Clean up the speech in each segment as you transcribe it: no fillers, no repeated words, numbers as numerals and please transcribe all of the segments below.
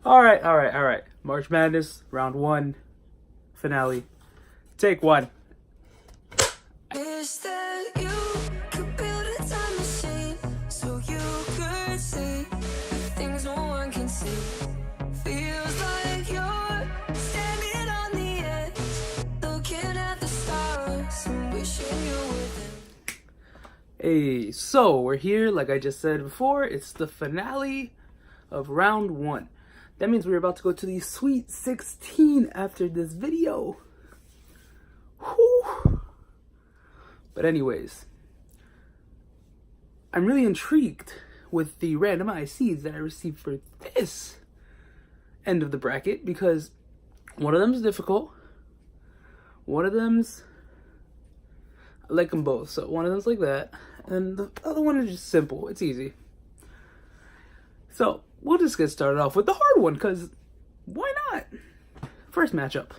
All right. March Madness, round one, finale. Take one. Wish that you could build a time machine so you could see the things no one can see. Feels like you're standing on the edge, looking at the stars and wishing you were there. Hey, so we're here, like I just said before, it's the finale of round one. That means we're about to go to the Sweet 16 after this video. Whew. But anyways, I'm really intrigued with the randomized seeds that I received for this end of the bracket, because one of them's difficult, one of them's, I like them both, so one of them's like that, and the other one is just simple, it's easy. So we'll just get started off with the hard one, because why not? First matchup,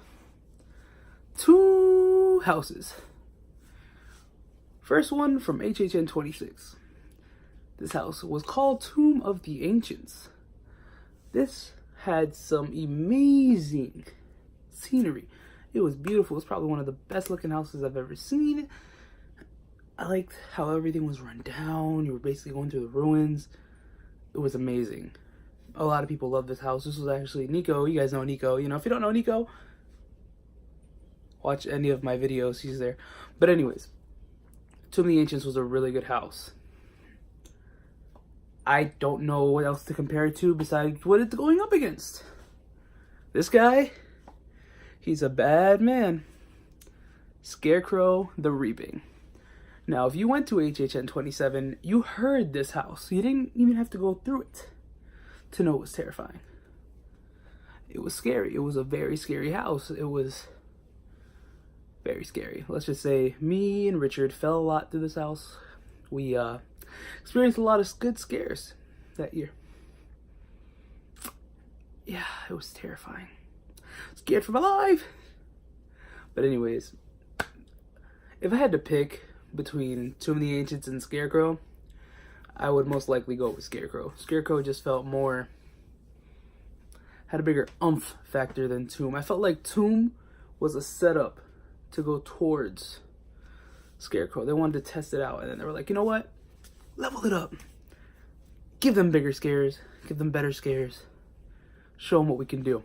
two houses. First one from HHN 26. This house was called Tomb of the Ancients. This had some amazing scenery. It was beautiful. It was probably one of the best looking houses I've ever seen. I liked how everything was run down. You were basically going through the ruins. It was amazing. A lot of people love this house. This was actually Nico. You guys know Nico. You know, if you don't know Nico, watch any of my videos. He's there. But anyways, Tomb of the Ancients was a really good house. I don't know what else to compare it to besides what it's going up against. This guy, he's a bad man. Scarecrow the Reaping. Now, if you went to HHN 27, you heard this house. You didn't even have to go through it to know it was terrifying. It was scary. It was a very scary house. It was very scary. Let's just say me and Richard fell a lot through this house. We experienced a lot of good scares that year. Yeah, it was terrifying. Scared for my life. But anyways, if I had to pick between Tomb of the Ancients and Scarecrow, I would most likely go with Scarecrow. Scarecrow just felt more, had a bigger oomph factor than Tomb. I felt like Tomb was a setup to go towards Scarecrow. They wanted to test it out, and then they were like, you know what? Level it up. Give them bigger scares. Give them better scares. Show them what we can do.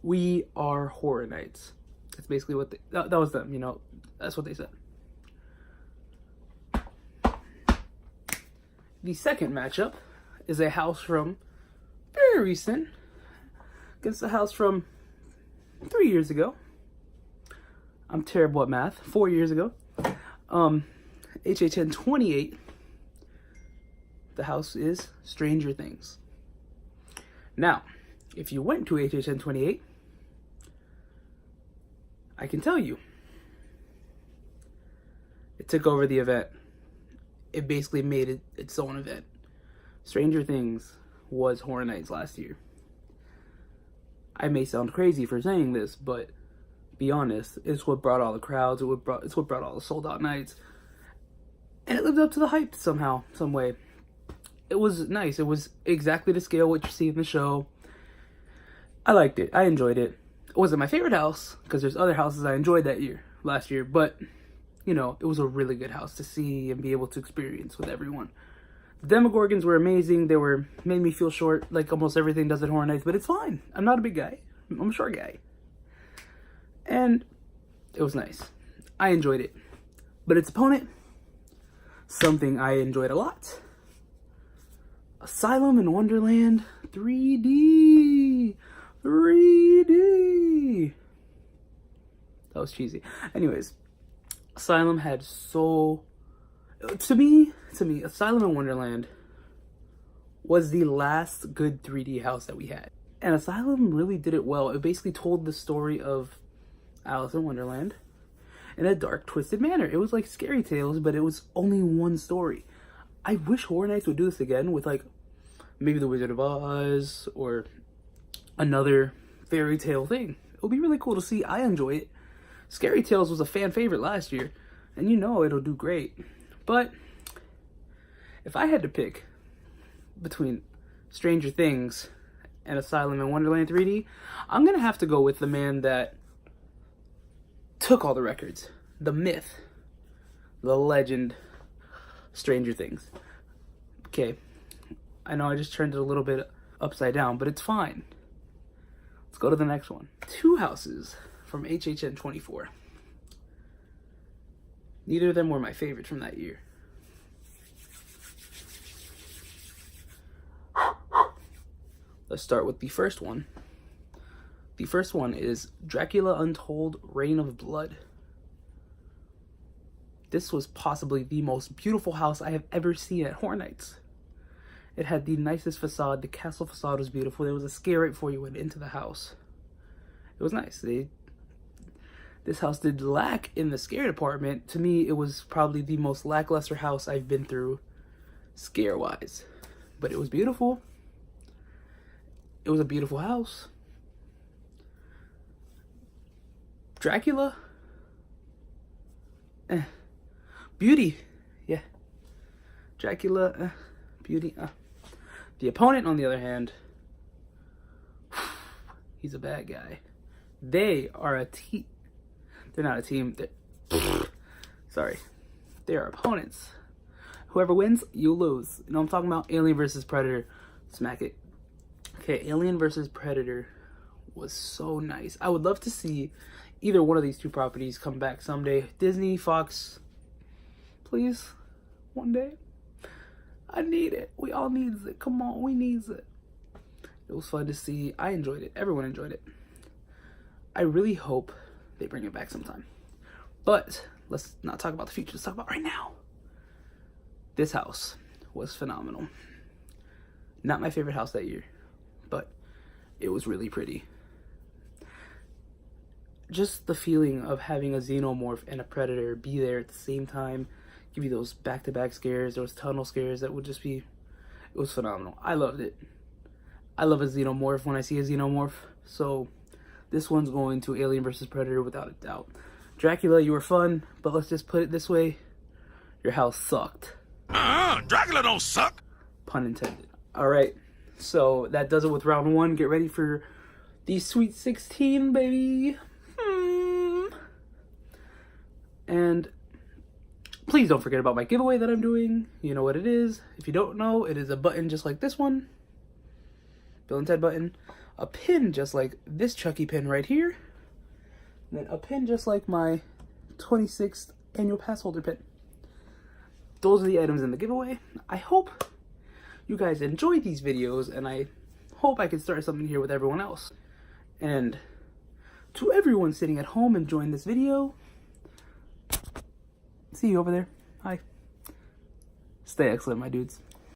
We are Horror Nights. That's basically what they, that was them, you know. That's what they said. The second matchup is a house from very recent against a house from 3 years ago. I'm terrible at math. 4 years ago. HHN 28. The house is Stranger Things. Now, if you went to HHN 28, I can tell you, it took over the event. It basically made it its own event. Stranger Things was Horror Nights last year. I may sound crazy for saying this, but be honest, it's what brought all the crowds. It's what brought all the sold out nights, and it lived up to the hype somehow, some way. It was nice. It was exactly to scale what you see in the show. I liked it. I enjoyed it. It wasn't my favorite house because there's other houses I enjoyed last year, but you know, it was a really good house to see and be able to experience with everyone. The Demogorgons were amazing. They made me feel short, like almost everything does at Horror Nights, but it's fine. I'm not a big guy. I'm a short guy. And it was nice. I enjoyed it. But its opponent, something I enjoyed a lot. Asylum in Wonderland 3D. 3D. That was cheesy. Anyways, Asylum had to me, Asylum in Wonderland was the last good 3D house that we had. And Asylum really did it well. It basically told the story of Alice in Wonderland in a dark, twisted manner. It was like Scary Tales, but it was only one story. I wish Horror Nights would do this again with like maybe The Wizard of Oz or another fairy tale thing. It would be really cool to see. I enjoy it. Scary Tales was a fan favorite last year, and you know it'll do great. But if I had to pick between Stranger Things and Asylum and Wonderland 3D, I'm gonna have to go with the man that took all the records. The myth. The legend. Stranger Things. Okay. I know I just turned it a little bit upside down, but it's fine. Let's go to the next one. Two Houses from HHN 24. Neither of them were my favorite from that year. Let's start with the first one. The first one is Dracula Untold, Reign of Blood. This was possibly the most beautiful house I have ever seen at Horror Nights. It had the nicest facade. The castle facade was beautiful. There was a scare right before you went into the house. It was nice. This house did lack in the scare department. To me, it was probably the most lackluster house I've been through scare-wise. But it was beautiful. It was a beautiful house. Dracula? Beauty. Yeah. Dracula, beauty. The opponent, on the other hand, he's a bad guy. They are a team. They're not a team. Sorry. They are opponents. Whoever wins, you lose. You know what I'm talking about? Alien versus Predator. Smack it. Okay, Alien versus Predator was so nice. I would love to see either one of these two properties come back someday. Disney, Fox, please, one day. I need it. We all needs it. Come on, we needs it. It was fun to see. I enjoyed it. Everyone enjoyed it. I really hope they bring it back sometime. But let's not talk about the future. Let's talk about right now. This house was phenomenal. Not my favorite house that year, but it was really pretty. Just the feeling of having a xenomorph and a predator be there at the same time, give you those back-to-back scares, those tunnel scares, that would just be, it was phenomenal. I loved it. I love a xenomorph when I see a xenomorph, so this one's going to Alien vs. Predator without a doubt. Dracula, you were fun, but let's just put it this way, your house sucked. Dracula don't suck. Pun intended. Alright, so that does it with round one. Get ready for the Sweet 16, baby. And please don't forget about my giveaway that I'm doing. You know what it is. If you don't know, it is a button just like this one. Bill and Ted button. A pin just like this Chucky pin right here. And then a pin just like my 26th annual pass holder pin. Those are the items in the giveaway. I hope you guys enjoy these videos, and I hope I can start something here with everyone else. And to everyone sitting at home enjoying this video, see you over there. Hi. Stay excellent, my dudes.